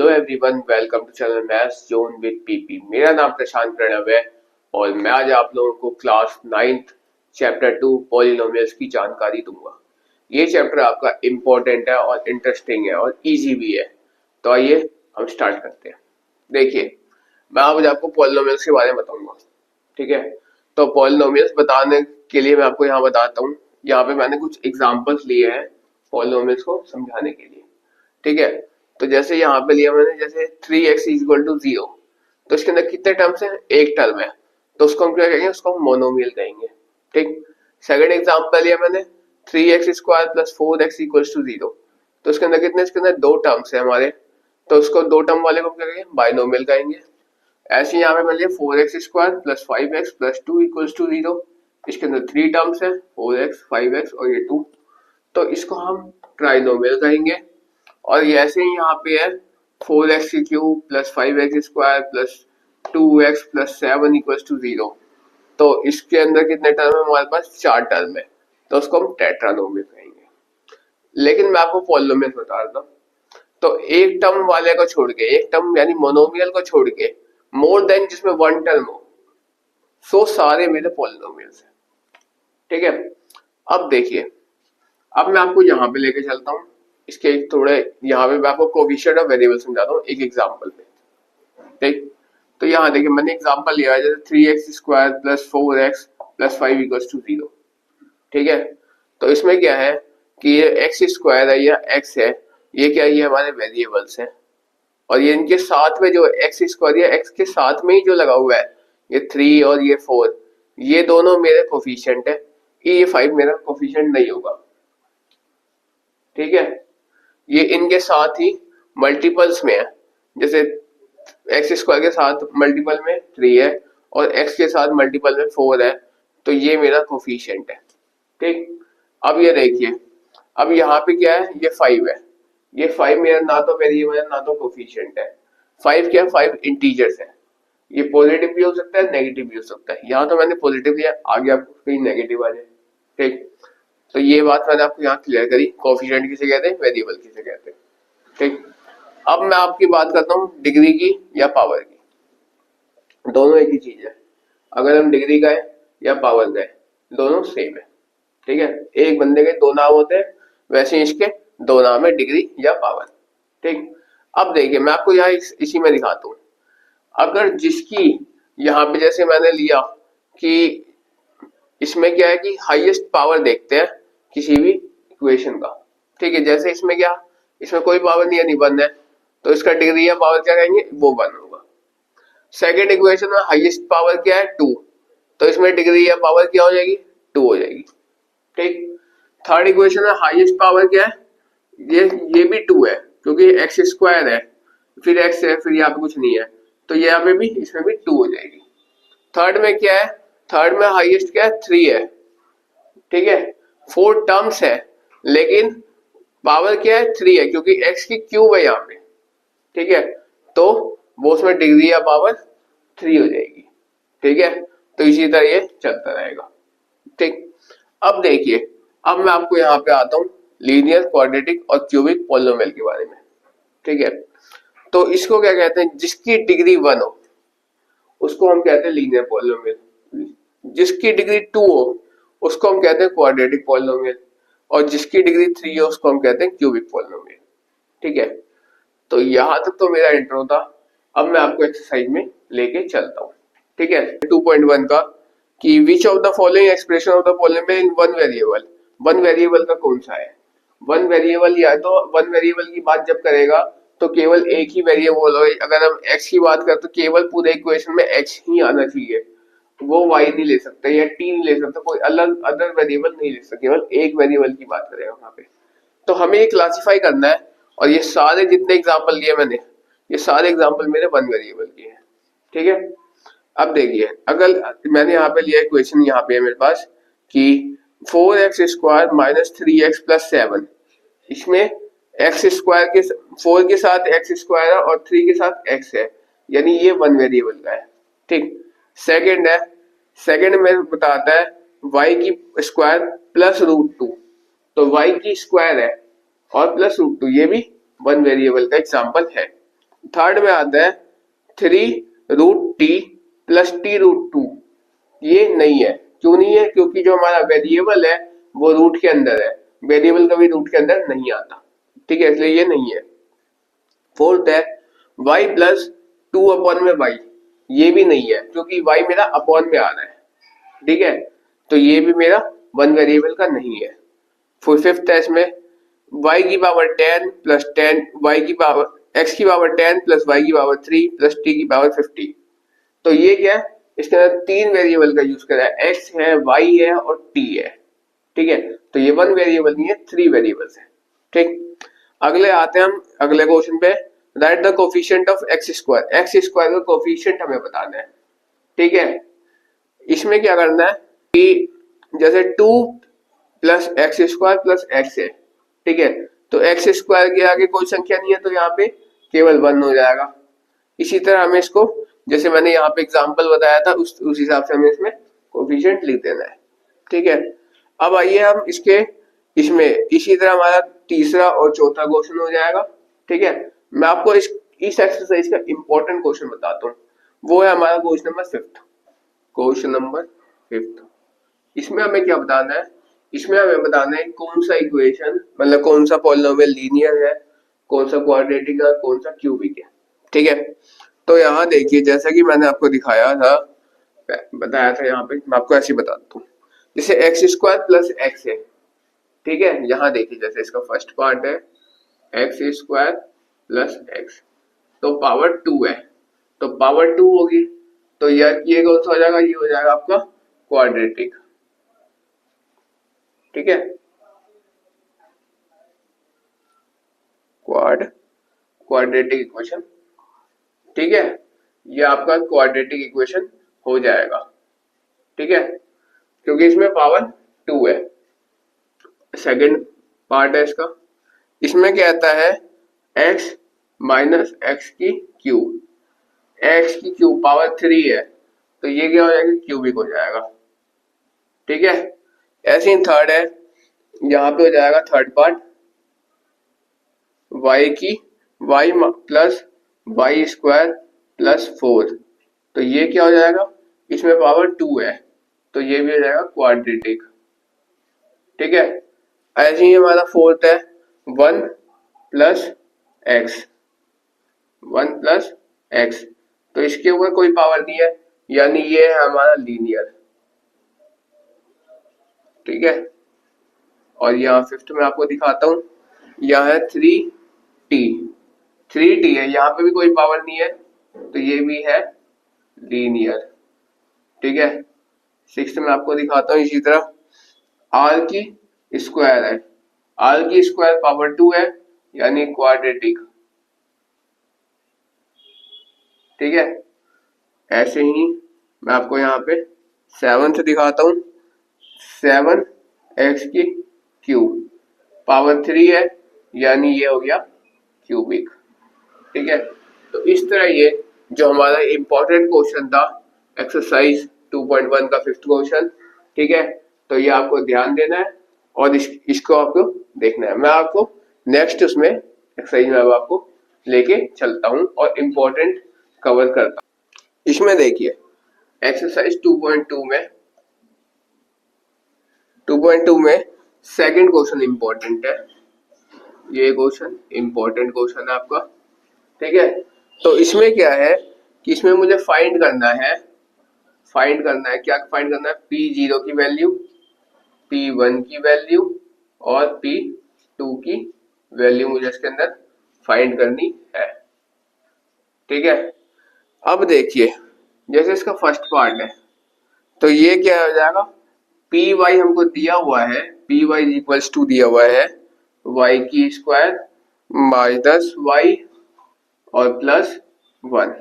Hello everyone, welcome to channel Maths Zone with PP. मेरा नाम प्रशांत प्रणव है और मैं आज आप लोगों को क्लास 9th चैप्टर 2 पॉलिनोमियल्स की जानकारी दूंगा। ये चैप्टर आपका इम्पोर्टेंट है और इंटरेस्टिंग है और इजी भी है। तो आइए हम स्टार्ट करते हैं। देखिए, मैं आज आपको पॉलिनोमियल्स के बारे में बताऊंगा, ठीक है। तो पॉलिनोमियल्स बताने के लिए मैं आपको यहाँ बताता हूँ। यहाँ पे मैंने कुछ एग्जाम्पल्स लिए हैं पॉलिनोमियल्स को समझाने के लिए, ठीक है। तो जैसे यहाँ पे लिया मैंने, जैसे 3x इक्वल टू 0, तो इसके अंदर कितने टर्म्स हैं? एक टर्म है, तो उसको हम क्या कहेंगे? उसको हम मोनोमियल कहेंगे, ठीक। सेकंड एग्जांपल लिया मैंने 3x square plus 4x equals to 0, तो इसके अंदर कितने? इसके अंदर दो टर्म्स है हमारे, तो उसको दो टर्म वाले को क्या कहेंगे? बाइनोमियल कहेंगे। ऐसे यहाँ पे मैंने लिया 4x square plus 5x plus 2 equals to 0, इसके अंदर थ्री टर्म्स है 4x 5x और ये 2, तो इसको हम ट्राइनोमियल कहेंगे। और ऐसे ही यहाँ पे है 4x cube plus 5x square plus 2x plus 7 equals to 0, तो इसके अंदर कितने टर्म है? हमारे पास चार टर्म है, तो उसको हम टेट्रानोमियल कहेंगे। लेकिन मैं आपको पॉलिनोमियल बता रहा हूँ, तो एक टर्म वाले को छोड़ के, एक टर्म यानी मोनोमियल को छोड़ के मोर देन जिसमें वन टर्म हो, सो सारे मेरे पॉलिनोमियल्स हैं, ठीक है। अब देखिए, अब मैं आपको यहाँ पे लेके चलता हूँ। इसके थोड़े यहाँ पे मैं आपको कोएफिशिएंट ऑफ वेरिएबल समझाता हूँ एक एग्जांपल पे, ठीक। तो यहाँ देखिए, मैंने एग्जांपल लिया है जैसे 3x square plus 4x plus 5 equals to 0, ठीक है। तो इसमें क्या है कि ये x स्क्वायर है या x है, ये क्या है? ये हमारे वेरिएबल्स हैं, और ये इनके साथ में जो x स्क्वायर या x के साथ में ही जो लगा हुआ है, ये 3 और ये 4, ये दोनों मेरे कोएफिशिएंट है। ये 5 मेरा कोएफिशिएंट नहीं होगा, ठीक है। ये इनके साथ ही मल्टीपल्स में है, जैसे एक्स स्क्वायर के साथ मल्टीपल में 3 है और एक्स के साथ मल्टीपल में 4 है, तो ये मेरा कोफिशिएंट है, ठीक। अब ये देखिए, अब यहाँ पे क्या है? ये 5 है, ये 5 मेरा ना तो वेरिएबल है ना तो कोफिशिएंट है। 5 क्या है? 5 इंटीजर्स है, ये पॉजिटिव भी हो सकता है नेगेटिव भी हो सकता है। यहाँ तो मैंने पॉजिटिव लिया, आगे आपको कहीं नेगेटिव आ जाए, ठीक। तो ये बात मैंने आपको यहाँ क्लियर करी, कोएफिशिएंट किसे कहते हैं, वेरिएबल किसे कहते हैं, ठीक। अब मैं आपकी बात करता हूँ डिग्री की या पावर की। दोनों एक ही चीज है, अगर हम डिग्री गए या पावर गए, दोनों सेम है, ठीक है। एक बंदे के दो नाम होते हैं, वैसे इसके दो नाम है, डिग्री या पावर, ठीक। अब देखिए, मैं आपको यहाँ इसी में दिखाता हूँ। अगर जिसकी यहाँ पे जैसे मैंने लिया कि इसमें क्या है कि हाईएस्ट पावर देखते हैं किसी भी इक्वेशन का, ठीक है। जैसे इसमें क्या, इसमें कोई पावर नहीं है, निबंध है, तो इसका डिग्री या पावर क्या कहेंगे? वो 1 होगा। सेकेंड इक्वेशन में हाईएस्ट पावर क्या है? 2, तो इसमें डिग्री या पावर क्या हो जाएगी? 2 हो जाएगी, ठीक। थर्ड इक्वेशन में हाईएस्ट पावर क्या है? ये भी 2 है, क्योंकि एक्स स्क्वायर है, फिर एक्स है, फिर यहाँ पे कुछ नहीं है, तो यहाँ पे भी, इसमें भी 2 हो जाएगी। थर्ड में क्या है? थर्ड में हाईएस्ट क्या है? 3 है, ठीक है। 4 टर्म्स है, लेकिन पावर क्या है? 3 है, क्योंकि x की क्यूब है यहाँ पे, ठीक है। तो वो उसमें डिग्री या पावर 3 हो जाएगी, ठीक है। तो इसी तरह ये चलता रहेगा, ठीक। अब देखिए, अब मैं आपको यहाँ पे आता हूँ लीनियर, क्वाड्रेटिक और क्यूबिक पॉलिनोमियल के बारे में, ठीक है। तो इसको क्या कहते हैं? जिसकी डिग्री 1 हो उसको हम कहते हैं लीनियर पॉलिनोमियल, जिसकी डिग्री 2 हो उसको हम कहते हैं क्वाड्रेटिक पॉलिनोमियल, और जिसकी डिग्री 3 है उसको हम कहते हैं क्यूबिक पॉलिनोमियल, ठीक है। तो यहां तक तो मेरा इंट्रो था। अब मैं आपको एक्सरसाइज में लेके चलता हूँ, ठीक है। 2.1 का कि which of the following expression of the polynomial in one variable, one variable का कौन सा है? वन वेरिएबल, या तो वन वेरिएबल की बात जब करेगा तो केवल एक ही वेरिएबल हो। अगर हम x की बात करें तो केवल पूरे इक्वेशन में x ही आना चाहिए, वो y नहीं ले सकता या t नहीं ले सकता, कोई अलग अदर वेरिएबल नहीं ले सकता, केवल एक वेरिएबल की बात करेगा वहां पे। तो हमें ये क्लासिफाई करना है, और ये सारे जितने एग्जांपल लिए मैंने, ये सारे एग्जांपल मेरे वन वेरिएबल के हैं, ठीक है। अब देखिए, अगर मैंने यहाँ पे लिया इक्वेशन, यहाँ पे है मेरे पास कि 4x square minus 3x plus 7, इसमें एक्स स्क्वायर के 4 के साथ एक्स स्क्वायर है और 3 के साथ x है, यानी ये वन वेरिएबल का है, ठीक। सेकंड है, सेकंड में बताता है y की स्क्वायर प्लस √2, तो y की स्क्वायर है और प्लस √2, ये भी वन वेरिएबल का एग्जांपल है, थर्ड में आता है 3√t प्लस t√2। ये नहीं है। क्यों नहीं है? क्योंकि जो हमारा वेरिएबल है वो रूट के अंदर है, वेरिएबल कभी रूट के अंदर नहीं आता। ठीक है, इसलिए ये नहीं है। फोर्थ है y प्लस 2/y। ये भी नहीं है क्योंकि y मेरा अपॉन में आ रहा है। ठीक है, तो ये भी मेरा वन वेरिएबल का नहीं है। फिफ्थ है इसमें y की पावर 10 प्लस 10 y की पावर x की पावर 10 प्लस y की पावर 3 प्लस t की पावर 50। तो ये क्या है? इसके अंदर तीन वेरिएबल का यूज करा है, x है, y है और t है। ठीक है, तो ये वन वेरिएबल नहीं है, थ्री वेरिएबल्स है। ठीक, अगले आते हैं हम अगले क्वेश्चन पे। Right the coefficient of x square. X square का कोफिशिएंट हमें बताना है। ठीक है, इसमें क्या करना है कि जैसे 2 plus x square plus x है। ठीक है, तो एक्स स्क्वायर के आगे कोई संख्या नहीं है तो यहाँ पे केवल 1 हो जाएगा। इसी तरह हमें इसको, जैसे मैंने यहाँ पे एग्जांपल बताया था, उस हिसाब से हमें इसमें कोफिशिएंट लिख देना है। ठीक है, अब आइए हम इसमें इसी तरह हमारा तीसरा और चौथा क्वेश्चन हो जाएगा। ठीक है, मैं आपको इस एक्सरसाइज का इंपॉर्टेंट क्वेश्चन बताता हूँ। वो है हमारा question number fifth. Question number fifth, इसमें हमें क्या बताना है? इसमें हमें बताना है कौन सा इक्वेशन, मतलब कौन सा पॉलिनोमियल लीनियर है, कौन सा क्वाड्रेटिक है, कौन सा क्यूबिक है। ठीक है, तो यहाँ देखिए, जैसा कि मैंने आपको दिखाया था, बताया था, यहाँ पे मैं आपको ऐसे बताता हूँ। जैसे एक्स स्क्वायर प्लस एक्स है। ठीक है, यहाँ देखिए, जैसे इसका फर्स्ट पार्ट है एक्स स्क्वायर प्लस एक्स, तो पावर 2 है, तो पावर 2 होगी, तो यार ये कौन सा हो जाएगा? ये हो जाएगा आपका क्वाड्रेटिक। ठीक है, क्वाड्रेटिक इक्वेशन। ठीक है, ये आपका क्वाड्रेटिक इक्वेशन हो जाएगा। ठीक है, क्योंकि इसमें पावर 2 है। सेकंड पार्ट है इसका, इसमें क्या आता है x माइनस एक्स की क्यूब। एक्स की क्यूब पावर 3 है, तो ये क्या हो जाएगा? क्यूबिक हो जाएगा। ठीक है, ऐसे ही थर्ड है, यहाँ पे हो जाएगा third part y plus y square plus 4, तो ये क्या हो जाएगा? इसमें पावर 2 है, तो ये भी हो जाएगा क्वाड्रेटिक। ठीक है, ऐसे ही हमारा फोर्थ है 1 प्लस एक्स, 1 प्लस एक्स, तो इसके ऊपर कोई पावर नहीं है, यानी ये है हमारा लीनियर। ठीक है, और यहाँ फिफ्थ में आपको दिखाता हूँ, यहाँ है 3t, 3t है, यहाँ पे भी कोई पावर नहीं है, तो ये भी है लीनियर। ठीक है, सिक्स्थ में आपको दिखाता हूँ इसी तरह, r की स्क्वायर है, r की स्क्वायर पावर 2 है, यानी क्वाड्रेटिक। ठीक है, ऐसे ही मैं आपको यहाँ पे सेवंथ दिखाता हूँ, 7x की क्यूब पावर 3 है, यानी ये हो गया क्यूबिक। ठीक है, तो इस तरह ये जो हमारा इंपॉर्टेंट क्वेश्चन था एक्सरसाइज 2.1 का फिफ्थ क्वेश्चन। ठीक है, तो ये आपको ध्यान देना है और इसको आपको देखना है। मैं आपको नेक्स्ट उसमें एक्सरसाइज में अब आपको लेके चलता हूँ और इम्पोर्टेंट कवर करता हूँ। इसमें देखिए एक्सरसाइज 2.2 में सेकंड क्वेश्चन इंपॉर्टेंट है। ये क्वेश्चन इंपॉर्टेंट क्वेश्चन है आपका। ठीक है, तो इसमें क्या है कि इसमें मुझे फाइंड करना है क्या फाइंड करना है? P0 की वैल्यू, P1 की वैल्यू और P2 की वैल्यू मुझे इसके अंदर फाइंड करनी है। ठीक है, अब देखिए, जैसे इसका फर्स्ट पार्ट है, तो ये क्या हो जाएगा? पी वाई हमको दिया हुआ है, पी वाई इक्वल्स टू दिया हुआ है y की स्क्वायर माइनस वाई और प्लस 1।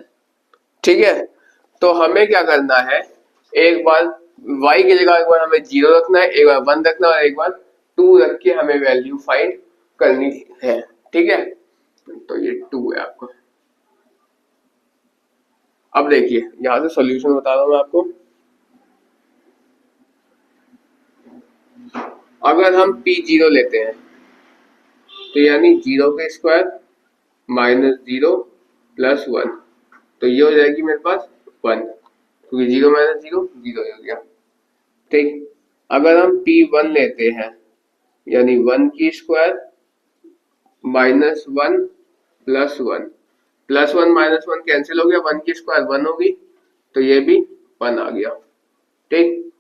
ठीक है, तो हमें क्या करना है, एक बार y की जगह एक बार हमें 0 रखना है, एक बार 1 रखना है और एक बार 2 रख के हमें वैल्यू फाइंड करनी है। ठीक है, तो ये 2 है आपको। अब देखिए, यहां से सॉल्यूशन बता रहा हूं मैं आपको। अगर हम P0 लेते हैं, तो यानी 0 का स्क्वायर माइनस 0 प्लस 1, तो ये हो जाएगी मेरे पास 1, क्योंकि 0 माइनस 0 0 हो गया। ठीक, अगर हम P1 लेते हैं यानी 1 की square minus 1 plus 1, plus 1 minus 1 cancel हो गया, 1 की स्क्वायर 1 होगी, तो ये भी 1 आ गया। ठीक,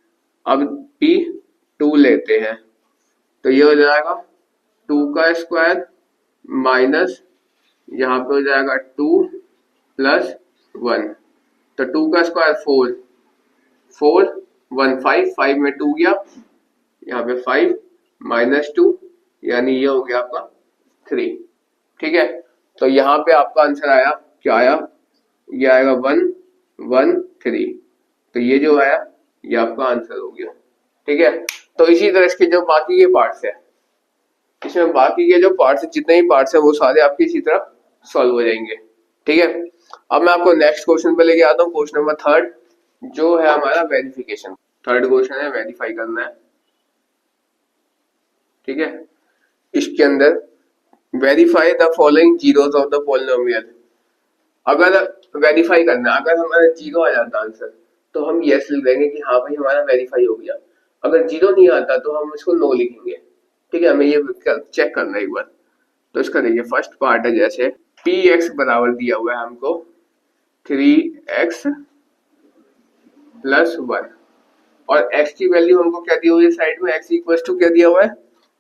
अब P2 लेते हैं तो ये हो जाएगा 2 का स्क्वायर माइनस, यहाँ पे हो जाएगा 2 प्लस 1, तो 2 का स्क्वायर 4, 4 1 5, 5 में 2 गया, यहाँ पे 5 माइनस 2 यानी ये हो गया आपका 3। ठीक है, तो यहाँ पे आपका आंसर आया, क्या आया, ये आएगा 1 1 3, तो ये जो आया ये आपका आंसर हो गया। ठीक है, तो इसी तरह इसके जो बाकी के पार्ट्स है, इसमें बाकी के जो पार्ट्स जितने भी पार्ट्स है वो सारे आपके इसी तरह सॉल्व हो जाएंगे। ठीक है, अब मैं आपको नेक्स्ट क्वेश्चन पे लेके आता हूँ, क्वेश्चन नंबर 3 जो है हमारा वेरिफिकेशन। थर्ड क्वेश्चन है वेरीफाई करना है। ठीक है, इसके अंदर verify the following zeros of the polynomial. अगर वेरीफाई करना है, अगर हमारा 0 आ जाता आंसर तो हम यस लिख देंगे कि हाँ भाई हमारा वेरीफाई हो गया, अगर 0 नहीं आता तो हम इसको नो लिखेंगे। ठीक है, हमें ये चेक करना है एक बार। तो इसका देखिए फर्स्ट पार्ट है, जैसे पी एक्स बराबर दिया हुआ है हमको 3x प्लस 1 और x की वैल्यू हमको क्या दी हुई है साइड में, x इक्वल टू क्या दिया हुआ है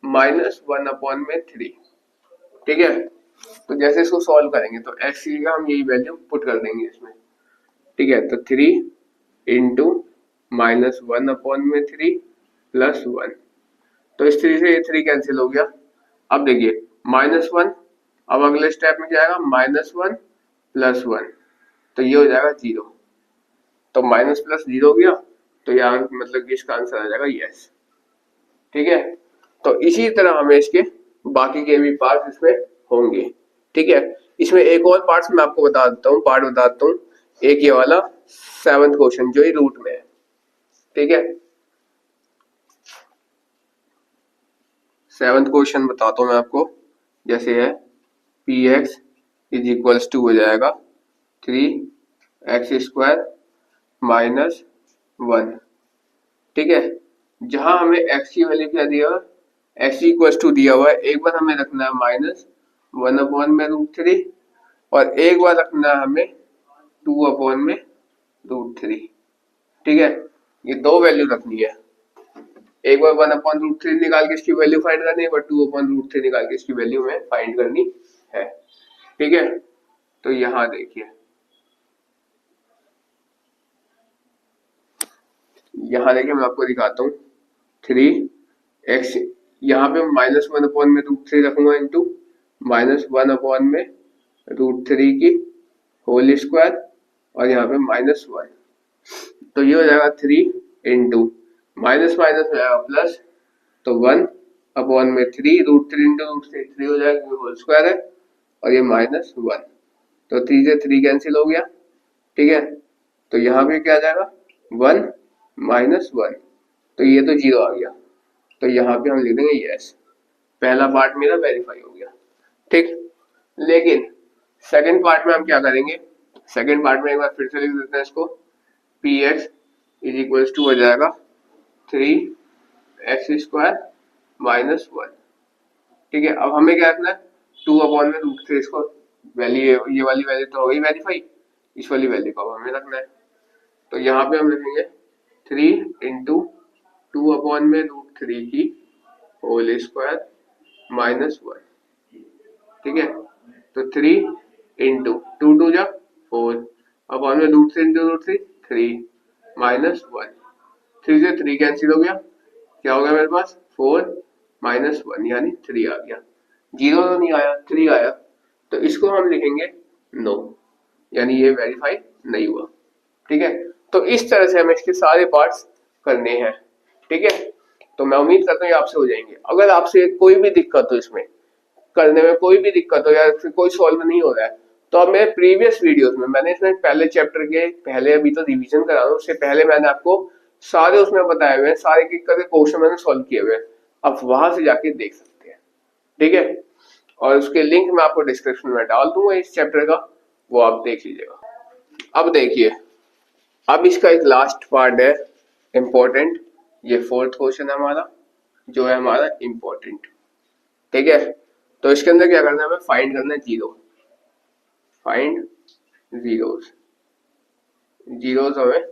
-1/3। ठीक है, तो जैसे इसको सॉल्व करेंगे तो x की का हम यही वैल्यू पुट कर देंगे इसमें। ठीक है, तो 3 इंटू -1/3 प्लस 1, तो इस 3 से ये 3 कैंसिल हो गया। अब देखिए -1, अब अगले स्टेप में क्या आएगा -1 प्लस 1, तो ये हो जाएगा 0, तो माइनस प्लस 0 हो गया, तो यहाँ मतलब कि इसका आंसर आ जाएगा यस। ठीक है, तो इसी तरह हमें इसके बाकी के भी पार्ट इसमें होंगे। ठीक है, इसमें एक और पार्ट मैं आपको बता देता हूँ, पार्ट बता देता हूँ, एक ये वाला 7th क्वेश्चन जो ही रूट में है। ठीक है, 7th क्वेश्चन बताता हूँ मैं आपको, जैसे है P x is equals to हो जाएगा 3x² माइनस 1। ठीक है, जहां हमें x की वैल्यू क्या दिया हुआ, x इक्वल टू दिया हुआ है, एक बार हमें रखना है -1/√3 और एक बार रखना है हमें 2/√3। ठीक है, ये दो वैल्यू रखनी है, एक बार 1/√3 निकाल के इसकी वैल्यू फाइंड करनी है, 2/√3 निकाल के इसकी वैल्यू में फाइंड करनी है। ठीक है, तो यहां देखिए, मैं आपको दिखाता हूँ 3x, यहाँ पे -1/√3 रखूंगा इंटू -1/√3 की होल स्क्वायर और यहाँ पे -1, तो ये हो जाएगा 3 इंटू माइनस माइनस में आएगा प्लस, तो 1/3 √3 इंटू √3 3 हो जाएगा, होल स्क्वायर है और ये -1, तो 3 से 3 कैंसिल हो गया। ठीक है, तो यहाँ पे क्या आ जाएगा 1 -1, तो ये तो 0 आ गया, तो यहाँ पे हम लिख देंगे यस, पहला पार्ट मेरा वेरीफाई हो गया। ठीक, लेकिन सेकंड पार्ट में हम क्या करेंगे, सेकंड पार्ट में एक बार फिर से लिख देते हैं इसको, P x is equal to हो जाएगा 3x² माइनस 1। ठीक है, अब हमें क्या रखना है 2/√3, इसको वैल्यू, ये वाली वैल्यू तो हो गई वेरीफाई, इस वाली वैल्यू को हमें रखना है, तो यहाँ पे हम लिखेंगे 3 इंटू 2/√3 की होल स्क्वायर माइनस 1। ठीक है, तो 3 इंटू 2 2 जा 4 अपॉन में √3 इंटू √3 3 माइनस 1, 3 से 3 कैंसिल हो गया, क्या हो गया मेरे पास 4 -1 यानी 3 आ गया, 0 तो नहीं आया, 3 आया, तो इसको हम लिखेंगे नो, यानी ये वेरीफाई नहीं हुआ। ठीक है, तो इस तरह से हमें इसके सारे पार्ट्स करने हैं। ठीक है, तो मैं उम्मीद करता हूँ आपसे हो जाएंगे। अगर आपसे कोई भी दिक्कत हो, इसमें करने में कोई भी दिक्कत हो या फिर कोई सॉल्व नहीं हो रहा है, तो अब मेरे प्रीवियस वीडियोस में मैंने इसमें पहले चैप्टर के पहले, अभी तो रिवीजन करा रहा हूँ, उससे पहले मैंने आपको सारे उसमें बताए हुए हैं, सारे के क्वेश्चन मैंने सॉल्व किए हुए हैं, आप वहां से जाके देख सकते हैं। ठीक है, और उसके लिंक मैं आपको डिस्क्रिप्शन में डाल दूंगा इस चैप्टर का, वो आप देख लीजिएगा। अब देखिए, अब इसका एक लास्ट पार्ट है इम्पोर्टेंट, ये फोर्थ क्वेश्चन है हमारा, जो है हमारा इम्पोर्टेंट। ठीक है, तो इसके अंदर क्या करना है, हमें फाइंड करना है जीरो, फाइंड जीरोस, जीरोस हमें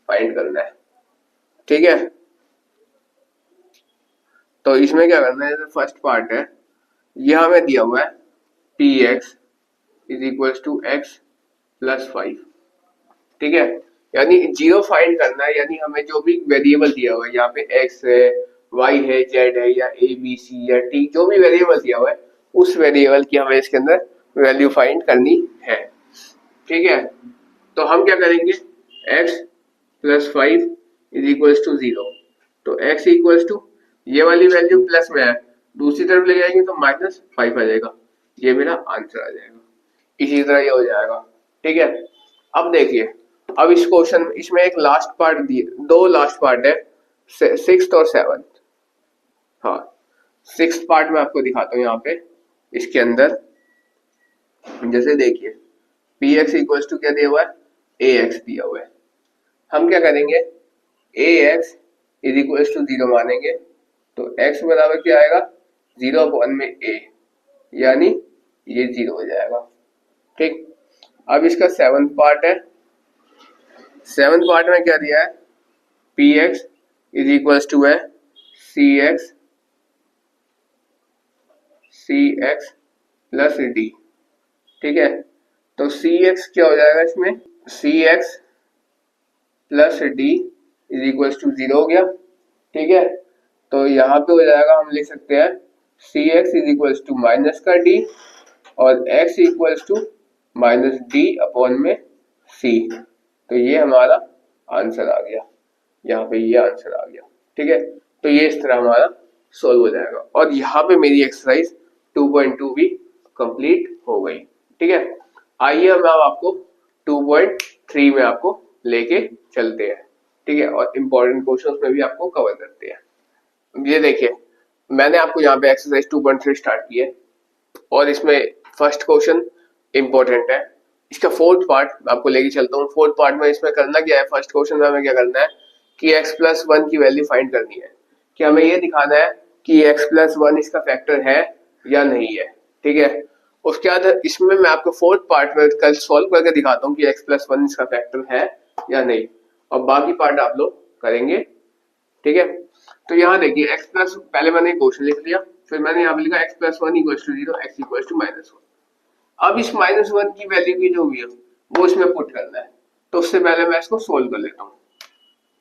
फाइंड करना है। ठीक है, तो इसमें क्या करना है, जैसे फर्स्ट पार्ट है, ये हमें दिया हुआ है P x is equal to x plus 5। ठीक है, यानी जीरो फाइंड करना है, यानी हमें जो भी वेरिएबल दिया हुआ है, यहाँ पे एक्स है, वाई है, जेड है, या ए बी सी या टी, जो भी वेरिएबल दिया हुआ है उस वेरिएबल की हमें इसके अंदर वैल्यू फाइंड करनी है। ठीक है, तो हम क्या करेंगे, x plus 5 is equal to 0, तो x इक्वल टू, ये वाली वैल्यू प्लस में है, दूसरी तरफ ले जाएंगे तो -5 आ जाएगा, ये मेरा आंसर आ जाएगा। इसी तरह ये हो जाएगा। ठीक है, अब देखिए, अब इस क्वेश्चन, इसमें एक लास्ट पार्ट दिए, दो लास्ट पार्ट है, सिक्स्थ और सेवंथ। हाँ, सिक्स्थ पार्ट में आपको दिखाता हूँ यहाँ पे, इसके अंदर जैसे देखिए, पी एक्स इक्वल टू क्या दिया हुआ है, ए एक्स दिया हुआ है। हम क्या करेंगे, ए एक्स इज इक्वल टू 0 मानेंगे, तो x बराबर क्या आएगा, 0 में a, यानी ये 0 हो जाएगा। ठीक, अब इसका सेवंथ पार्ट है, सेवंथ पार्ट में क्या दिया है, P x is equal to है सी एक्स प्लस डी। ठीक है, तो सी एक्स क्या हो जाएगा इसमें, c x plus d is equal to 0 हो गया। ठीक है, तो यहाँ पे हो जाएगा, हम लिख सकते हैं c x is equal to minus का डी और x equal to minus d upon में c, तो ये हमारा आंसर आ गया, यहाँ पे ये आंसर आ गया। ठीक है, तो ये इस तरह हमारा सोल्व हो जाएगा, और यहाँ पे मेरी एक्सरसाइज 2.2 भी कंप्लीट हो गई। ठीक है, आइए हम अब आपको 2.3 में आपको लेके चलते हैं। ठीक है, और इम्पोर्टेंट क्वेश्चंस में भी आपको कवर करते हैं। ये देखिए, मैंने आपको यहाँ पे एक्सरसाइज 2.3 स्टार्ट की है, और इसमें फर्स्ट क्वेश्चन इम्पोर्टेंट है, इसका फोर्थ पार्ट मैं आपको लेके चलता हूँ। फोर्थ पार्ट में इसमें करना क्या है, फर्स्ट क्वेश्चन में हमें क्या करना है कि x प्लस 1 की वैल्यू फाइंड करनी है, कि हमें ये दिखाना है कि x प्लस 1 इसका फैक्टर है या नहीं है। ठीक है, उसके बाद इसमें मैं आपको फोर्थ पार्ट में कल सॉल्व करके दिखाता हूँ कि x प्लस 1 इसका फैक्टर है या नहीं, और बाकी पार्ट आप लोग करेंगे। ठीक है, तो यहाँ देखिए, x प्लस, पहले मैंने क्वेश्चन लिख लिया, फिर मैंने यहाँ पे लिखा x plus 1 equal to 0, x equal to minus 1। अब इस -1 की वैल्यू की जो भी है वो इसमें पुट करना है, तो उससे पहले मैं इसको सोल्व कर लेता हूँ।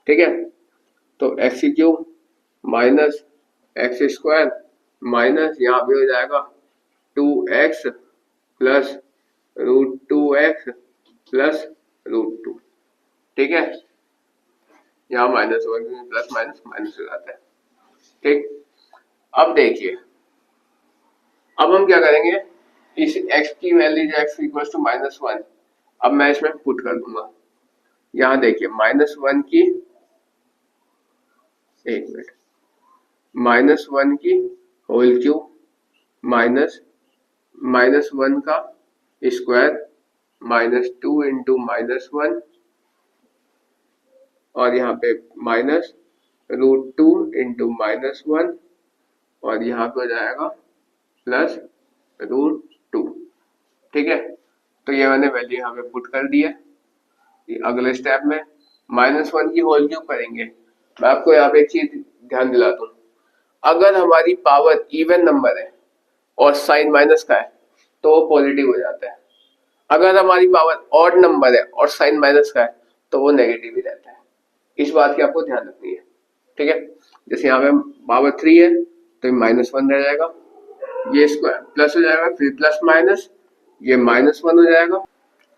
ठीक है, तो x cube minus x square minus, यहाँ पे हो जाएगा 2x प्लस √2x प्लस √2। ठीक है, यहाँ -1 प्लस माइनस माइनस हो जाता है। ठीक, अब देखिए, अब हम क्या करेंगे, इस x की वैल्यू जो x इक्वल टू -1, अब मैं इसमें पुट कर दूंगा। यहाँ देखिए, -1 की, एक मिनट, -1 की होल क्यूब माइनस -1 का स्क्वायर -2 इंटू -1, और यहाँ पे -√2 इंटू -1, और यहाँ पे हो जाएगा प्लस √2। ठीक है, तो ये मैंने वैल्यू यहाँ पे पुट कर दी है। अगले स्टेप में -1 की होल क्यूब करेंगे। मैं आपको यहाँ पे एक चीज ध्यान दिलाता हूँ, अगर हमारी पावर इवन नंबर है और साइन माइनस का है तो वो पॉजिटिव हो जाता है, अगर हमारी पावर ऑड नंबर है और साइन माइनस का है तो वो नेगेटिव ही रहता है। इस बात की आपको ध्यान रखनी है। ठीक है, जैसे यहाँ पे पावर 3 है तो -1 रह जाएगा, ये स्क्वायर प्लस हो जाएगा, फिर प्लस माइनस, ये -1 हो जाएगा।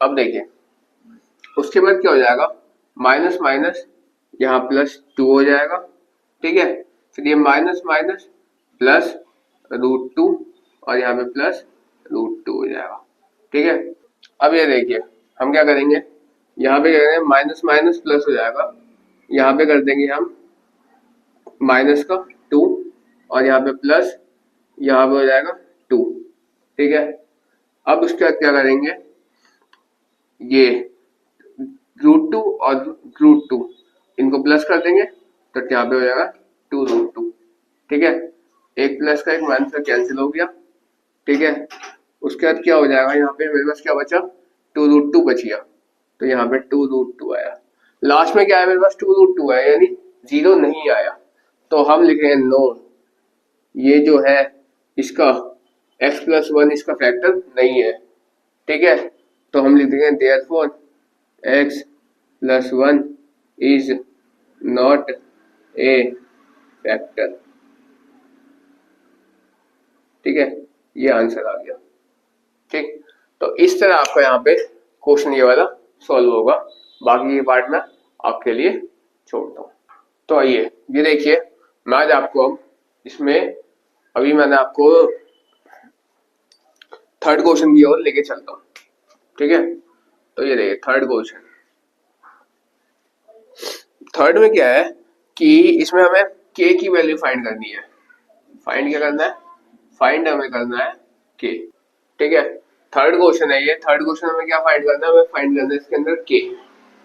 अब देखिए, उसके बाद क्या हो जाएगा, माइनस माइनस यहाँ +2 हो जाएगा। ठीक है, फिर ये माइनस माइनस प्लस √2, और यहाँ पे प्लस √2 हो जाएगा। ठीक है, अब ये देखिए, हम क्या करेंगे, यहाँ पे क्या करेंगे, माइनस माइनस प्लस हो जाएगा, यहाँ पे कर देंगे हम माइनस का 2, और यहाँ पे प्लस, यहाँ पे हो जाएगा 2। ठीक है, अब उसके बाद क्या करेंगे, ये √2 और √2 इनको प्लस कर देंगे तो यहाँ पे हो जाएगा 2√2। ठीक है, एक प्लस का एक माइनस का कैंसिल हो गया। ठीक है, उसके बाद क्या हो जाएगा, यहाँ पे मेरे पास क्या बचा, 2√2 बच गया, तो यहाँ पे 2√2 आया। लास्ट में क्या है मेरे पास, 2√2 आया, यानी जीरो नहीं आया, तो हम लिखेंगे नो, ये जो है इसका x+1 इसका फैक्टर नहीं है। ठीक है, तो हम लिख देंगे therefore x+1 is not a factor. ठीक है, ये आंसर आ गया। ठीक, तो इस तरह आपका यहाँ पे क्वेश्चन ये वाला सॉल्व होगा, बाकी ये पार्ट मैं आपके लिए छोड़ता हूँ। तो आइए ये देखिए, मैं आज आपको अब इसमें अभी मैंने आपको थर्ड क्वेश्चन की ओर लेके चलता हूँ। ठीक है, तो ये देखिए थर्ड क्वेश्चन। थर्ड में क्या है कि इसमें हमें k की वैल्यू फाइंड करनी है। फाइंड क्या करना है, फाइंड हमें करना है k। ठीक है, थर्ड क्वेश्चन है ये। थर्ड क्वेश्चन हमें क्या फाइंड करना है, हमें फाइंड करना है इसके अंदर k।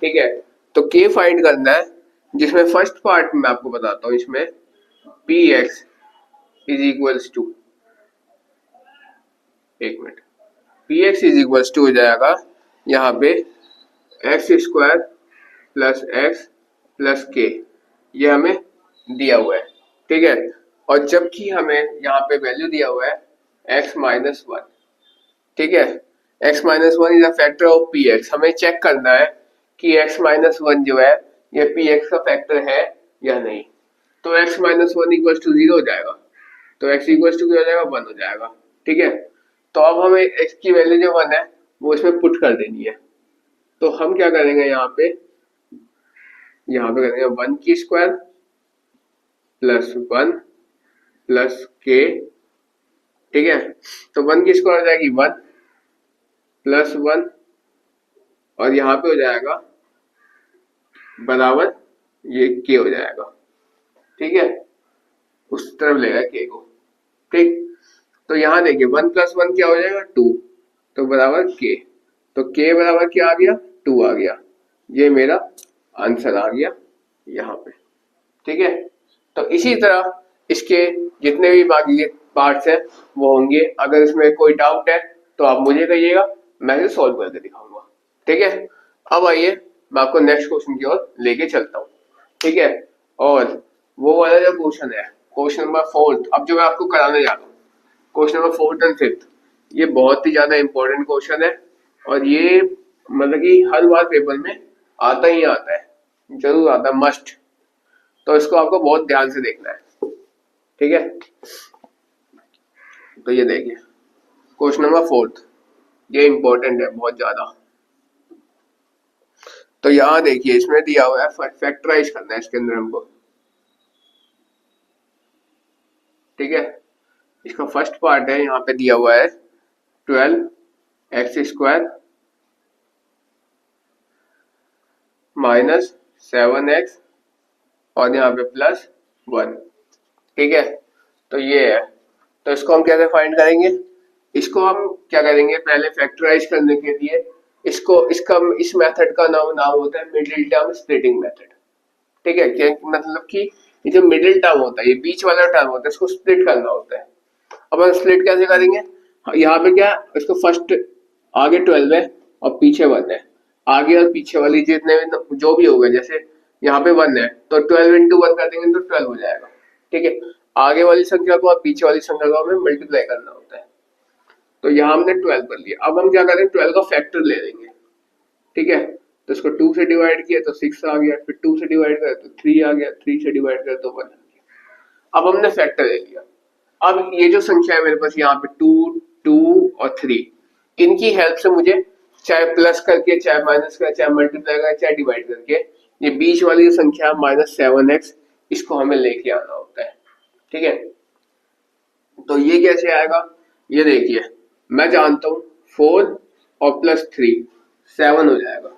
ठीक है, तो k फाइंड करना है, जिसमें फर्स्ट पार्ट मैं आपको बताता हूँ, इसमें px इज इक्वल्स टू, एक मिनट, px इज इक्वल्स टू हो जाएगा यहाँ पे x² plus x plus k, ये हमें दिया हुआ है। ठीक है, और जबकि हमें यहाँ पे वैल्यू दिया हुआ है x-1। ठीक है, x-1 is a factor of px। हमें चेक करना है कि x-1 जो है ये px का फैक्टर है या नहीं। तो x-1 इक्वल्स टू 0 हो जाएगा, तो x इक्वल्स टू क्या हो जाएगा, 1 हो जाएगा। ठीक है, तो अब हमें x की वैल्यू जो 1 है वो इसमें पुट कर देनी है। तो हम क्या करेंगे, यहाँ पे करेंगे 1 की स्क्वायर प्लस 1 प्लस k। ठीक है, तो 1 की स्क्वायर हो जाएगी 1 प्लस 1, और यहाँ पे हो जाएगा बराबर ये k हो जाएगा। ठीक है, उस तरफ लेगा k को। ठीक, तो यहाँ देखिए 1 प्लस 1 क्या हो जाएगा, 2, तो बराबर k, तो k बराबर क्या आ गया, 2 आ गया। ये मेरा आंसर आ गया यहाँ पे। ठीक है, तो इसी तरह इसके जितने भी बाकी के पार्ट्स हैं वो होंगे। अगर इसमें कोई डाउट है तो आप मुझे कहिएगा, मैं इसे सॉल्व करके दिखाऊंगा। ठीक है, अब आइए मैं आपको नेक्स्ट क्वेश्चन की ओर लेके चलता हूँ। ठीक है, और वो वाला जो क्वेश्चन है, क्वेश्चन नंबर 4, अब जो मैं आपको कराने जा रहा हूँ, क्वेश्चन नंबर 4 एंड 5, ये बहुत ही ज्यादा इंपॉर्टेंट क्वेश्चन है, और ये मतलब कि हर बार पेपर में आता ही आता है, जरूर आता है, मस्ट। तो इसको आपको बहुत ध्यान से देखना है। ठीक है, तो ये देखिए क्वेश्चन नंबर 4, ये इंपॉर्टेंट है बहुत ज्यादा। तो यहाँ देखिए इसमें दिया हुआ है फैक्टराइज करना है इसके अंदर हमको। ठीक है, इसका फर्स्ट पार्ट है, यहाँ पे दिया हुआ है 12x² माइनस 7x और यहाँ पे प्लस 1। ठीक है, तो ये है, तो इसको हम कैसे फाइंड करेंगे, इसको हम क्या करेंगे, पहले फैक्टराइज करने के लिए इस मेथड का नाम होता है मिडिल टर्म स्प्लिटिंग मेथड। ठीक है, क्या मतलब कि ये जो मिडिल टर्म होता है, ये बीच वाला टर्म होता है, इसको स्प्लिट करना होता है। अब हम स्प्लिट कैसे करेंगे, यहाँ पे क्या, इसको फर्स्ट आगे 12 है और पीछे 1 है, आगे और पीछे वाली जितने भी जो भी होगा, जैसे यहाँ पे 1 है तो 12 इंटू 1 कर देंगे तो 12 हो जाएगा। ठीक है, आगे वाली संख्या को और पीछे वाली संख्या को हमें मल्टीप्लाई करना होता है। तो यहाँ हमने 12 कर लिया, अब हम क्या करें, 12 का फैक्टर ले लेंगे। ठीक है, तो इसको 2 से डिवाइड किया तो 6 आ गया, फिर 2 से डिवाइड करे तो 3 आ गया, 3 से डिवाइड करे तो 1 आ गया। अब हमने फैक्टर ले लिया। अब ये जो संख्या है मेरे पास यहाँ पे 2, 2 और 3, इनकी हेल्प से मुझे चाहे प्लस करके, चाहे माइनस करके, चाहे मल्टीप्लाई करके, चाहे डिवाइड करके, ये बीच वाली जो संख्या -7x, इसको हमें लेके आना होता है। ठीक है, तो ये कैसे आएगा, ये देखिए मैं जानता हूँ 4 और प्लस 3 7 हो जाएगा,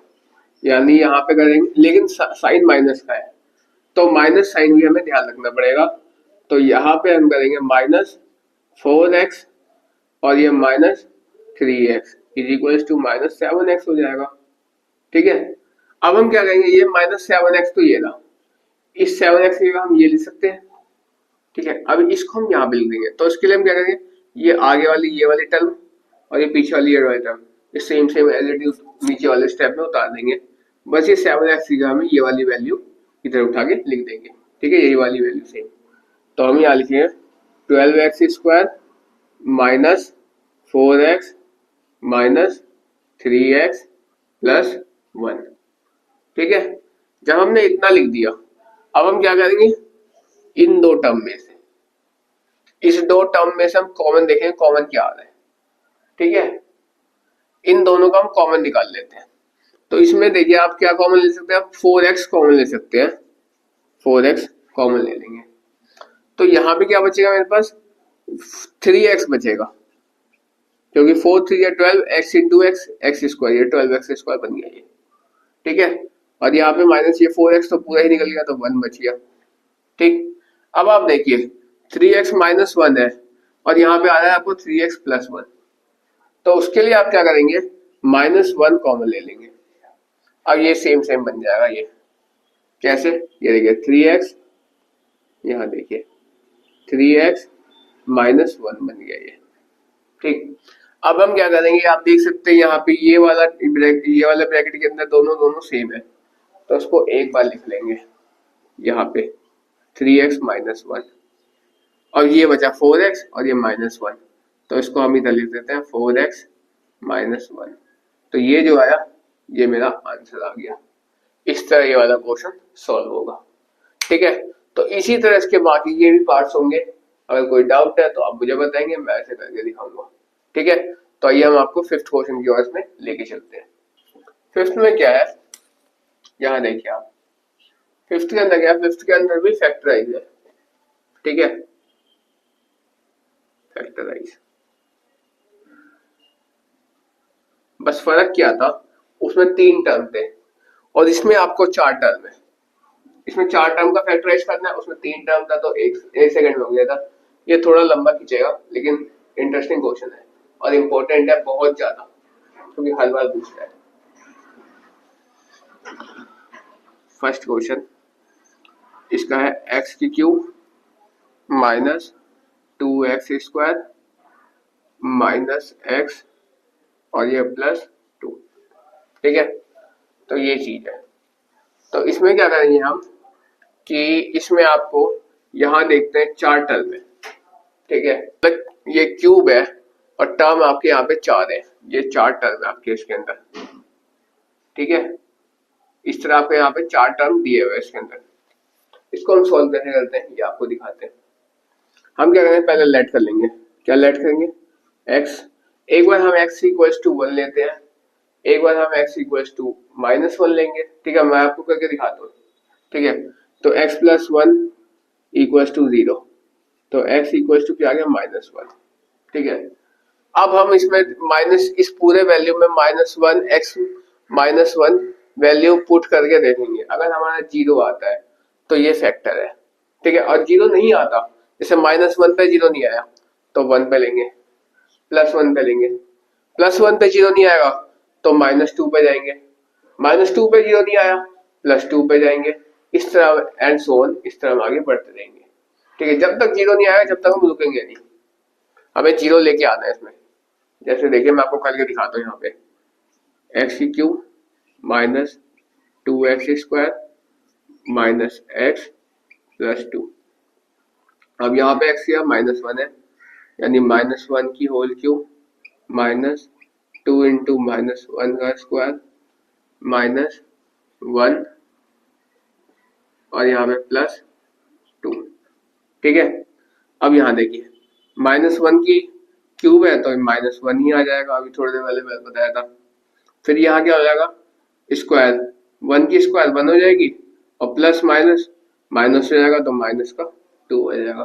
यानी यहाँ पे करेंगे, लेकिन साइन माइनस का है तो माइनस साइन भी हमें ध्यान रखना पड़ेगा। तो यहाँ पे हम करेंगे -4x और ये -3x is equal to -7x हो जाएगा। ठीक है। अब हम क्या करेंगे, ये -7x तो ये ना, इस 7x की जगह हम ये लिख सकते हैं। ठीक है, अब इसको हम यहाँ पे लिख देंगे। तो इसके लिए हम क्या करेंगे, ये आगे वाली ये वाली टर्म और ये पीछे वाली ये वाली टर्म, ये same same as it is नीचे वाले स्टेप में उतार देंगे। बस ये 7x की जगह में ये वाली वैल्यू इधर उठा के लिख देंगे। ठीक है, यही वाली वैल्यू सेम। तो हम यहाँ लिखेंगे 12x² minus 4x minus 3x plus 1। ठीक है, जब हमने इतना लिख दिया, अब हम क्या करेंगे, इन दो टर्म में से, इस दो टर्म में से हम कॉमन देखेंगे, कॉमन क्या आ रहा है। ठीक है, इन दोनों का हम कॉमन निकाल लेते हैं। तो इसमें देखिए आप क्या कॉमन ले सकते हैं, आप 4x कॉमन ले सकते हैं, 4x कॉमन ले लेंगे। तो यहाँ पे क्या बचेगा मेरे पास, 3x बचेगा, क्योंकि 4 3 या 12, x into x, x square, ये 12x² बन गया ये। ठीक है, और यहाँ पे माइनस ये 4x तो पूरा ही निकल गया, तो 1 बच गया। ठीक, अब आप देखिए 3x माइनस 1 है और यहाँ पे आ रहा है आपको 3x प्लस 1। तो उसके लिए आप क्या करेंगे, -1 कॉमन ले लेंगे। अब ये सेम सेम बन जाएगा। ये कैसे, ये देखिए 3x, यहाँ देखिए 3x माइनस 1 बन गया ये। ठीक, अब हम क्या करेंगे, आप देख सकते हैं यहाँ पे ये वाला ब्रैकेट के अंदर दोनों दोनों सेम है, तो उसको एक बार लिख लेंगे यहाँ पे 3x माइनस 1, और ये बचा 4x और ये -1, तो इसको हम इधर लिख देते हैं 4x माइनस 1। तो ये जो आया, ये मेरा आंसर आ गया। इस तरह ये वाला क्वेश्चन सॉल्व होगा। ठीक है, तो इसी तरह इसके बाकी ये भी पार्ट्स होंगे। अगर कोई डाउट है तो आप मुझे बताएंगे, मैं ऐसे करके दिखाऊंगा। ठीक है, तो आइए हम आपको 5th क्वेश्चन की ओर इसमें लेके चलते हैं। 5th में क्या है, यहाँ देखिए आप, 5th के अंदर क्या है, 5th के अंदर भी फैक्टराइज है। ठीक है, फैक्टराइज, बस फर्क क्या था, उसमें 3 टर्म थे और इसमें आपको 4 टर्म है। इसमें 4 टर्म का फैक्टराइज करना है, उसमें 3 टर्म था, तो एक सेकंड में हो गया था। ये थोड़ा लंबा खींचेगा, लेकिन इंटरेस्टिंग क्वेश्चन है और इम्पोर्टेंट है बहुत ज्यादा, क्योंकि हर बार पूछता है। फर्स्ट क्वेश्चन इसका है x³ minus 2x² minus x और ये प्लस 2। ठीक है, तो ये चीज है। तो इसमें क्या करेंगे हम कि इसमें आपको यहाँ देखते हैं 4 टर्म है। ठीक है, तो ये क्यूब है और टर्म आपके यहाँ पे 4 है, ये 4 टर्म है आपके इसके अंदर। ठीक है, इस तरह आपके यहाँ पे 4 टर्म दिए हुए इसके अंदर। इसको हम सॉल्व कैसे करते हैं ये आपको दिखाते हैं। हम क्या करेंगे, पहले लेट कर लेंगे। क्या लेट करेंगे, x, एक बार हम x इक्वल्स टू 1 लेते हैं, एक बार हम x इक्वल्स टू -1 लेंगे। ठीक है, मैं आपको करके दिखाता हूँ। ठीक है, तो x प्लस 1 इक्वल्स टू 0, तो x इक्वल्स टू क्या आ गया, -1। ठीक है, अब हम इसमें माइनस, इस पूरे वैल्यू में -1 x -1 वैल्यू पुट करके देखेंगे। अगर हमारा 0 आता है तो ये फैक्टर है। ठीक है, और 0 नहीं आता, जैसे -1 पे 0 नहीं आया तो 1 पे लेंगे, +1 पे लेंगे, +1 पे 0 नहीं आएगा तो -2 पे जाएंगे, -2 पे 0 नहीं आया +2 पे जाएंगे। इस तरह एंड सो ऑन, इस तरह हम आगे बढ़ते रहेंगे। ठीक है, जब तक 0 नहीं आएगा जब तक हम रुकेंगे नहीं, हमें 0 लेके आना है इसमें। जैसे देखिए मैं आपको करके दिखाता हूँ, यहाँ पे x³ minus 2x² minus x plus 2। अब यहाँ पे x क्या -1 है, यानी -1 की होल क्यूब माइनस 2 इंटू -1 का स्क्वायर माइनस 1 और यहाँ पे प्लस 2। ठीक है, अब यहाँ देखिए -1 की क्यूब है तो -1 ही आ जाएगा, अभी थोड़ी देर पहले मैं बताया था। फिर यहाँ क्या हो जाएगा, स्क्वायर, 1 की स्क्वायर 1 हो जाएगी और प्लस माइनस माइनस हो जाएगा तो माइनस का 2 हो जाएगा।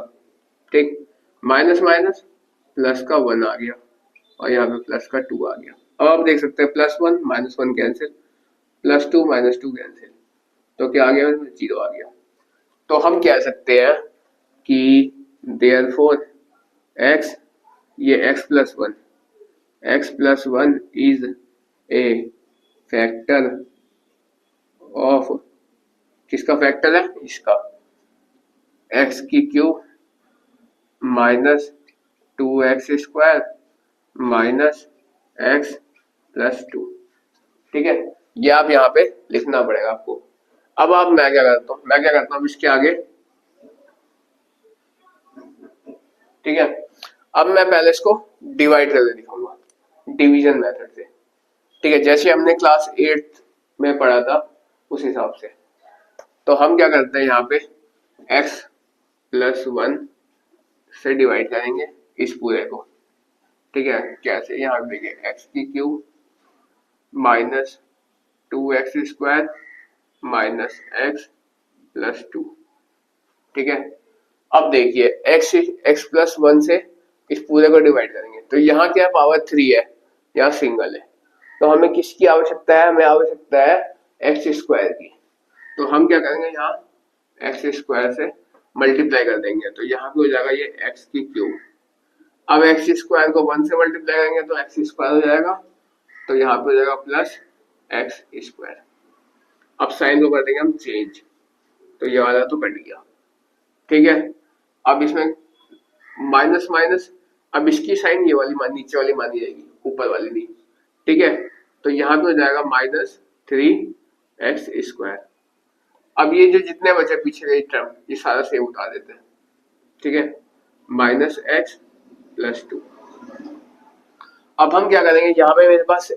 ठीक, माइनस माइनस प्लस का 1 आ गया और यहाँ पे प्लस का 2 आ गया। अब आप देख सकते हैं +1 -1 कैंसिल, +2 -2 कैंसिल, तो क्या आ गया, 0 आ गया। तो हम कह सकते हैं कि देयरफॉर x, ये x + 1 is a factor of किसका फैक्टर है, इसका, एक्स की cube minus 2x² minus x plus 2। ठीक है, ये आप यहाँ पे लिखना पड़ेगा आपको। अब आप मैं क्या करता हूँ इसके आगे, ठीक है, अब मैं पहले इसको डिवाइड करके दिखाऊंगा डिवीजन मेथड से। ठीक है, जैसे हमने क्लास 8 में पढ़ा था उस हिसाब से। तो हम क्या करते हैं, यहाँ पे x प्लस 1 से डिवाइड करेंगे इस पूरे को। ठीक है, कैसे, यहाँ पे देखिए x की cube minus 2x² minus x plus 2। ठीक है, अब देखिए x प्लस 1 से इस पूरे को डिवाइड करेंगे तो यहाँ क्या पावर 3 है, यहाँ सिंगल है, तो हमें किसकी आवश्यकता है, हमें आवश्यकता है x² की। तो हम क्या करेंगे, यहाँ x² से मल्टीप्लाई कर देंगे तो यहाँ पे हो जाएगा ये x की क्यूब। अब x² को 1 से मल्टीप्लाई करेंगे तो x² हो जाएगा, तो यहाँ पे हो जाएगा प्लस x²। अब साइन को कर देंगे हम चेंज, तो ये वाला तो कट गया। ठीक है, अब इसमें माइनस माइनस, अब इसकी साइन ये वाली नीचे वाली मानी जाएगी, ऊपर वाली नहीं। ठीक है, तो यहाँ पे हो जाएगा माइनस 3x²। अब ये जो जितने बचे पीछे के टर्म ये सारा सेम उठा देते हैं। ठीक है, माइनस एक्स प्लस 2। अब हम क्या करेंगे, यहाँ पे मेरे पास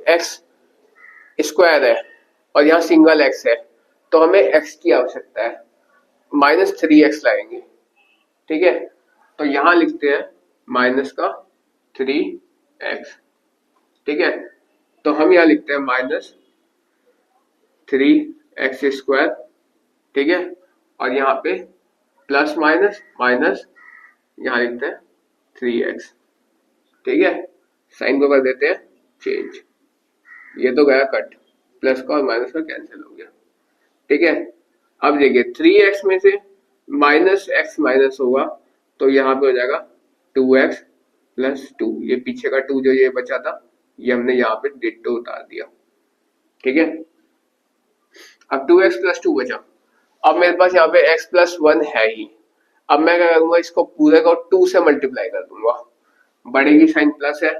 x² है और यहाँ सिंगल x है, तो हमें x की आवश्यकता है, माइनस 3x लाएंगे। ठीक है, तो यहाँ लिखते हैं माइनस का 3x। ठीक है, तो हम यहाँ लिखते हैं माइनस 3x²। ठीक है, और यहाँ पे प्लस माइनस माइनस, यहाँ लिखते हैं 3x। ठीक है, साइन को कर देते हैं चेंज, ये तो गया कट, प्लस का और माइनस का कैंसिल हो गया। ठीक है, अब देखिए 3x में से माइनस एक्स माइनस होगा तो यहाँ पे हो जाएगा 2x प्लस 2। ये पीछे का 2 जो ये बचा था ये हमने यहाँ पे डिट्टो उतार दिया। ठीक है, अब 2x प्लस 2 बचा। अब मेरे पास यहाँ पे x प्लस 1 है ही, अब मैं क्या करूंगा, इसको पूरे को 2 से मल्टीप्लाई कर दूंगा। बड़े की साइन प्लस है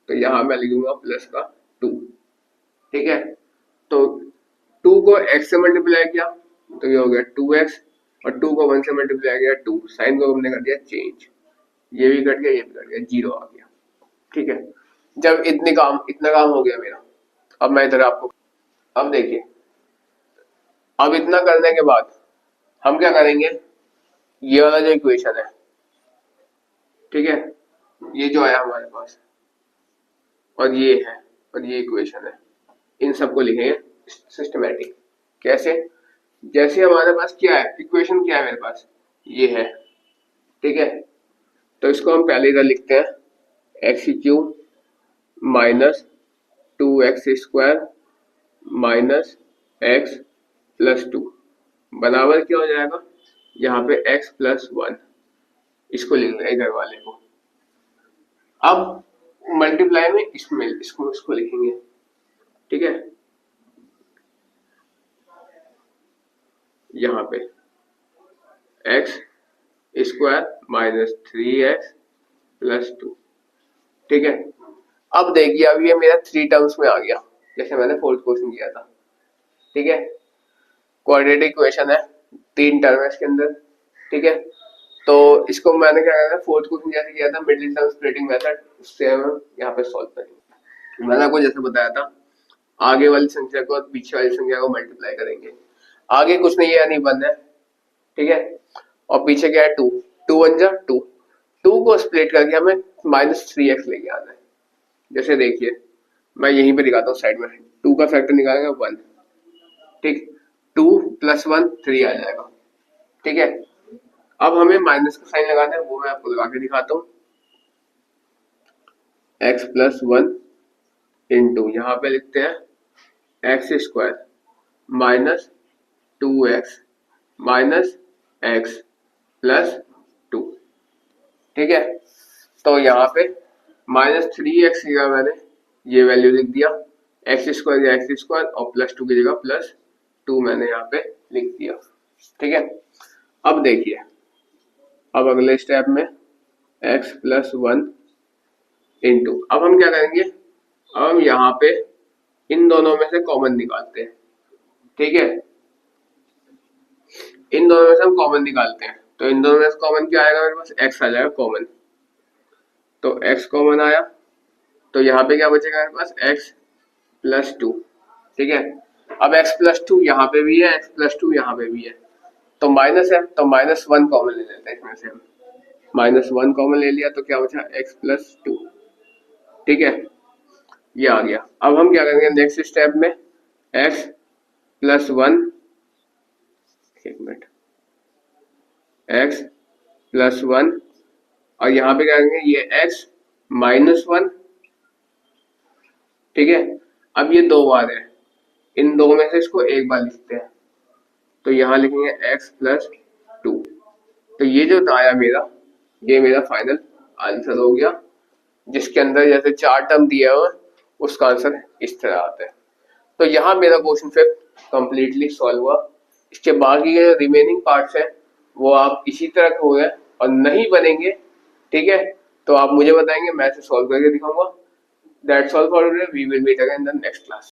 तो यहाँ मैं लिखूंगा प्लस का 2। ठीक है, तो 2 को x से मल्टीप्लाई किया तो ये हो गया 2x, और 2 को 1 से मल्टीप्लाई किया 2, साइन को हमने कर दिया चेंज, ये भी कट गया ये भी कट गया, 0 आ गया। ठीक है, जब इतना काम हो गया मेरा, अब मैं इधर आपको, अब देखिए, अब इतना करने के बाद हम क्या करेंगे, ये वाला जो इक्वेशन है, ठीक है, ये जो आया हमारे पास और ये है और ये इक्वेशन है, इन सबको लिखेंगे सिस्टमैटिक। कैसे, जैसे हमारे पास क्या है, इक्वेशन क्या है मेरे पास, ये है। ठीक है, तो इसको हम पहले इधर लिखते हैं x³ minus 2x² minus x plus 2 बराबर क्या हो जाएगा, यहाँ पे x प्लस 1, इसको लिख रहे इधर वाले को। अब मल्टीप्लाई में इसमें इसको लिखेंगे। ठीक है, यहाँ पे x² माइनस 3x प्लस 2। ठीक है, अब देखिए, अब ये मेरा 3 टर्म्स में आ गया जैसे मैंने फोर्थ क्वेश्चन किया था। ठीक है, क्वाड्रेटिक इक्वेशन है, 3 टर्म है इसके अंदर। ठीक है, तो इसको मैंने क्या किया था, फोर्थ क्वेश्चन जैसे किया था मिडिल टर्म स्प्लिटिंग मेथड, उससे हम यहाँ पे सॉल्व करेंगे। मैंने आपको जैसे बताया था, आगे वाली संख्या को पीछे वाली संख्या को मल्टीप्लाई करेंगे, आगे कुछ नहीं है, नहीं बंद है। ठीक है, और पीछे क्या है 2, 2 1 जा 2, 2 को स्प्लिट करके हमें माइनस 3x लेके आना है। जैसे देखिए मैं यहीं पे दिखाता हूँ साइड में, 2 का फैक्टर निकालेंगे 1। ठीक, 2 प्लस 1 3 आ जाएगा। ठीक है, अब हमें माइनस का साइन लगाना है, वो मैं आपको लगा के दिखाता हूँ। x प्लस 1 इंटू यहाँ पे लिखते हैं x² minus 2x minus x plus 2। ठीक है, तो यहाँ पे माइनस 3x की जगह मैंने ये वैल्यू लिख दिया, x² और प्लस 2 की जगह प्लस 2 मैंने यहाँ पे लिख दिया। ठीक है, अब देखिए, अब अगले स्टेप में x प्लस 1 इंटू, अब हम क्या करेंगे, अब हम यहाँ पे इन दोनों में से कॉमन निकालते हैं। ठीक है, इन दोनों में से हम कॉमन निकालते हैं, तो इन दोनों में से कॉमन क्या आएगा, मेरे पास x आ जाएगा कॉमन, तो x कॉमन आया, तो यहाँ पे क्या बचेगा मेरे पास x प्लस 2। ठीक है, अब x प्लस 2 यहाँ पे भी है, x प्लस 2 यहाँ पे भी है, तो माइनस है, तो -1 कॉमन ले लेते हैं इसमें से हम, -1 कॉमन ले लिया तो क्या बचा x प्लस 2। ठीक है, ये आ गया। अब हम क्या करेंगे नेक्स्ट स्टेप में, x प्लस 1, एक मिनट, x प्लस 1 और यहाँ पे क्या करेंगे, ये x माइनस 1। ठीक है, अब ये 2 बार है, इन दो में से इसको एक बार लिखते हैं, तो यहाँ लिखेंगे x प्लस 2। तो ये जो आया मेरा, ये मेरा फाइनल आंसर हो गया, जिसके अंदर जैसे 4 टर्म दिया हुआ उसका आंसर इस तरह आता है। तो यहाँ मेरा क्वेश्चन 5 कंप्लीटली सॉल्व हुआ। इसके बाकी के रिमेनिंग पार्ट्स हैं वो आप इसी तरह हो गए और नहीं बनेंगे। ठीक है, तो आप मुझे बताएंगे, मैं इसे सॉल्व करके दिखाऊंगा। That's all for today, we will meet again in the next class.